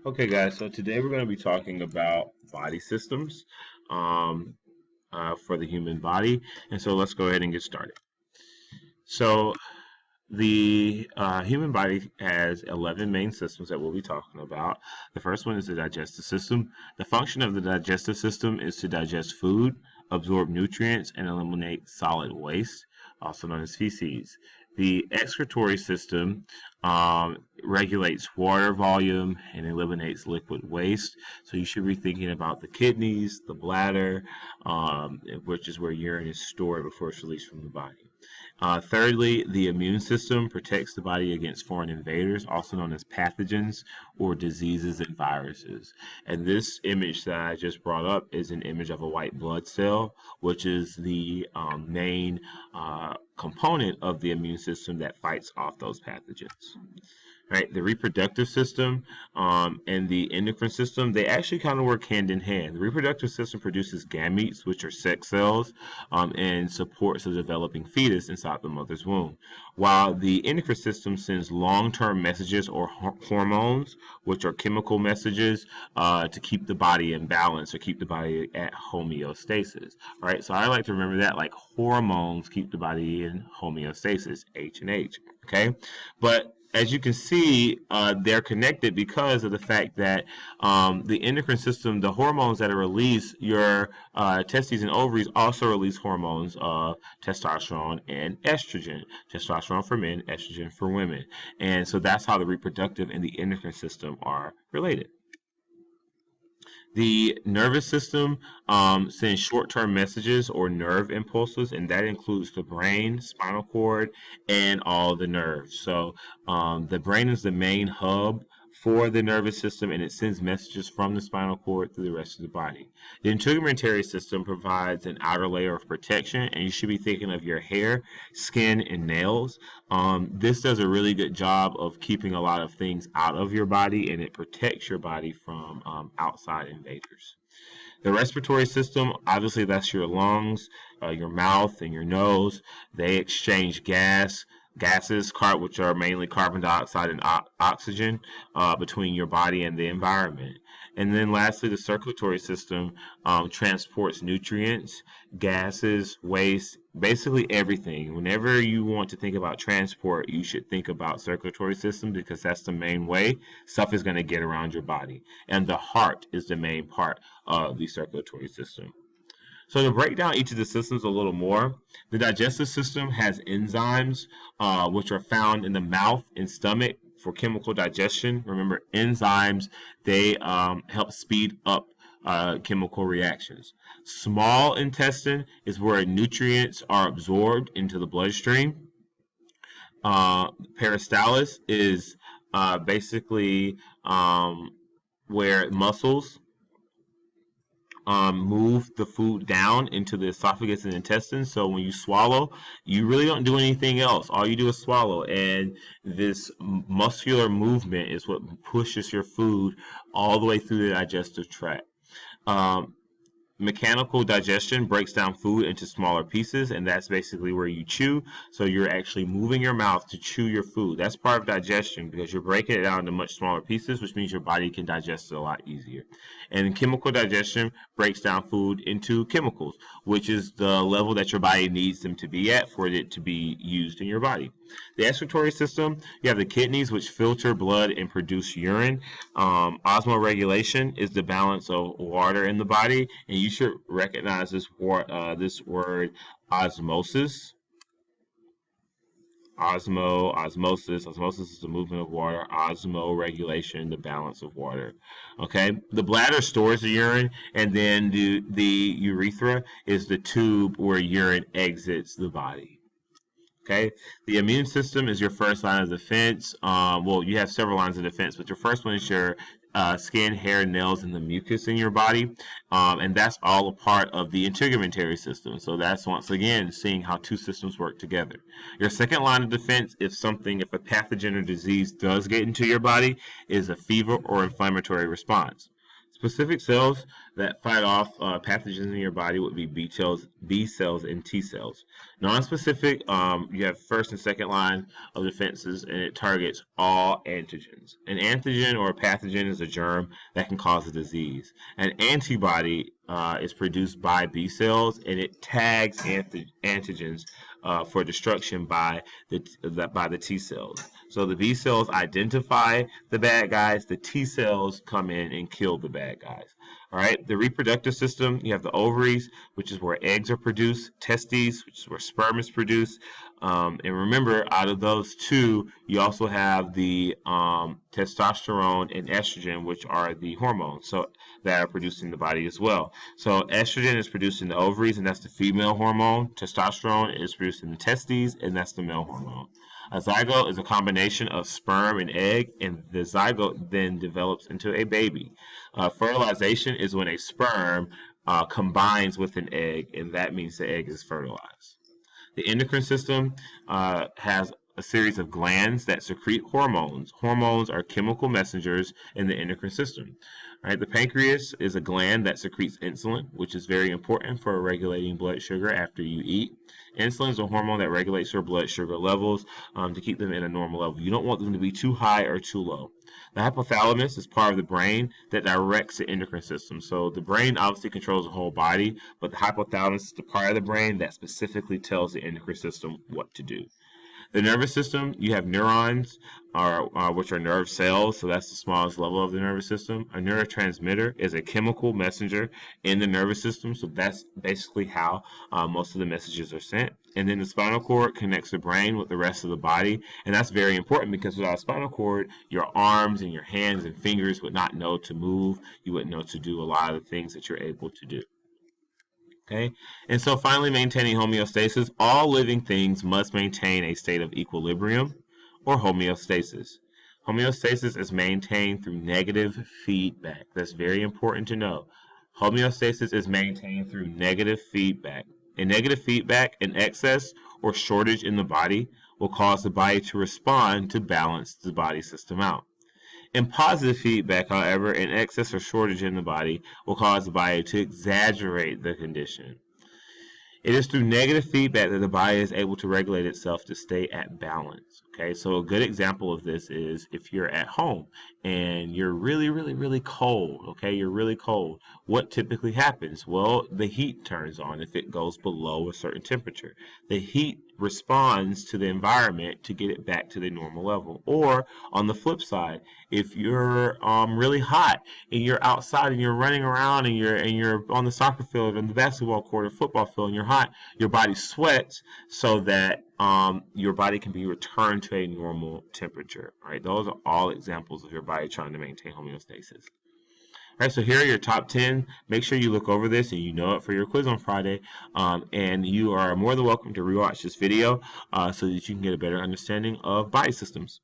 Okay, guys, so today we're going to be talking about body systems um, for the human body. And so let's go ahead and get started. So, the human body has 11 main systems that we'll be talking about. The first one is the digestive system. The function of the digestive system is to digest food, absorb nutrients, and eliminate solid waste, also known as feces. The excretory system regulates water volume and eliminates liquid waste. So you should be thinking about the kidneys, the bladder, which is where urine is stored before it's released from the body. Thirdly, the immune system protects the body against foreign invaders, also known as pathogens or diseases and viruses. And this image that I just brought up is an image of a white blood cell, which is the main component of the immune system that fights off those pathogens. Right, the reproductive system and the endocrine system, they actually kind of work hand in hand. The reproductive system produces gametes, which are sex cells, and supports the developing fetus inside the mother's womb, while the endocrine system sends long-term messages or hormones, which are chemical messages to keep the body in balance or keep the body at homeostasis. All right, so I like to remember that, like hormones keep the body in homeostasis, H and H. Okay, but as you can see, they're connected because of the fact that the endocrine system, the hormones that are released, your testes and ovaries also release hormones of testosterone and estrogen. Testosterone for men, estrogen for women. And so that's how the reproductive and the endocrine system are related. The nervous system sends short-term messages or nerve impulses, and that includes the brain, spinal cord, and all the nerves. So the brain is the main hub for the nervous system, and it sends messages from the spinal cord through the rest of the body. The integumentary system provides an outer layer of protection, and you should be thinking of your hair, skin, and nails. This does a really good job of keeping a lot of things out of your body, and it protects your body from outside invaders. The respiratory system, obviously, that's your lungs, your mouth, and your nose. They exchange gases, which are mainly carbon dioxide and oxygen, between your body and the environment. And then lastly, the circulatory system transports nutrients, gases, waste, basically everything. Whenever you want to think about transport, you should think about circulatory system because that's the main way stuff is going to get around your body. And the heart is the main part of the circulatory system. So to break down each of the systems a little more, the digestive system has enzymes, which are found in the mouth and stomach for chemical digestion. Remember, enzymes, they help speed up chemical reactions. Small intestine is where nutrients are absorbed into the bloodstream. Peristalsis is basically where muscles move the food down into the esophagus and intestines. So when you swallow, you really don't do anything else. All you do is swallow. And this muscular movement is what pushes your food all the way through the digestive tract. Um, Mechanical digestion breaks down food into smaller pieces, and that's basically where you chew. So you're actually moving your mouth to chew your food. That's part of digestion because you're breaking it down into much smaller pieces, which means your body can digest it a lot easier. And chemical digestion breaks down food into chemicals, which is the level that your body needs them to be at for it to be used in your body. The excretory system, you have the kidneys, which filter blood and produce urine. Osmoregulation is the balance of water in the body, and you should recognize this word osmosis. Osmosis is the movement of water. Osmoregulation, the balance of water. Okay, the bladder stores the urine, and then the urethra is the tube where urine exits the body. Okay, the immune system is your first line of defense. Well, you have several lines of defense, but your first one is your skin, hair, nails, and the mucus in your body, and that's all a part of the integumentary system. So that's once again seeing how two systems work together. Your second line of defense, if a pathogen or disease does get into your body, is a fever or inflammatory response. Specific cells that fight off pathogens in your body would be B cells, and T cells. Non-specific, you have first and second line of defenses, and it targets all antigens. An antigen or a pathogen is a germ that can cause a disease. An antibody is produced by B cells, and it tags antigens for destruction by the T cells. So the B cells identify the bad guys, the T cells come in and kill the bad guys. All right, the reproductive system, you have the ovaries, which is where eggs are produced, testes, which is where sperm is produced. And remember, out of those two, you also have the testosterone and estrogen, which are the hormones that are produced in the body as well. So estrogen is produced in the ovaries, and that's the female hormone. Testosterone is produced in the testes, and that's the male hormone. A zygote is a combination of sperm and egg, and the zygote then develops into a baby. Fertilization is when a sperm combines with an egg, and that means the egg is fertilized. The endocrine system has a series of glands that secrete hormones. Hormones are chemical messengers in the endocrine system. Right? The pancreas is a gland that secretes insulin, which is very important for regulating blood sugar after you eat. Insulin is a hormone that regulates your blood sugar levels to keep them in a normal level. You don't want them to be too high or too low. The hypothalamus is part of the brain that directs the endocrine system. So the brain obviously controls the whole body, but the hypothalamus is the part of the brain that specifically tells the endocrine system what to do. The nervous system, you have neurons, which are nerve cells, so that's the smallest level of the nervous system. A neurotransmitter is a chemical messenger in the nervous system, so that's basically how most of the messages are sent. And then the spinal cord connects the brain with the rest of the body, and that's very important because without a spinal cord, your arms and your hands and fingers would not know to move. You wouldn't know to do a lot of the things that you're able to do. Okay, and so finally, maintaining homeostasis. All living things must maintain a state of equilibrium or homeostasis. Homeostasis is maintained through negative feedback. That's very important to know. Homeostasis is maintained through negative feedback. And negative feedback in excess or shortage in the body will cause the body to respond to balance the body system out. In positive feedback, however, an excess or shortage in the body will cause the body to exaggerate the condition. It is through negative feedback that the body is able to regulate itself to stay at balance. Okay, so a good example of this is if you're at home and you're really cold. Okay, you're really cold. What typically happens? Well, the heat turns on if it goes below a certain temperature. The heat responds to the environment to get it back to the normal level. Or on the flip side, if you're really hot and you're outside and you're running around and you're on the soccer field and the basketball court or football field and you're hot, your body sweats so that your body can be returned to a normal temperature. All right, those are all examples of your body trying to maintain homeostasis. All right, so here are your top 10. Make sure you look over this and you know it for your quiz on Friday. And you are more than welcome to rewatch this video so that you can get a better understanding of body systems.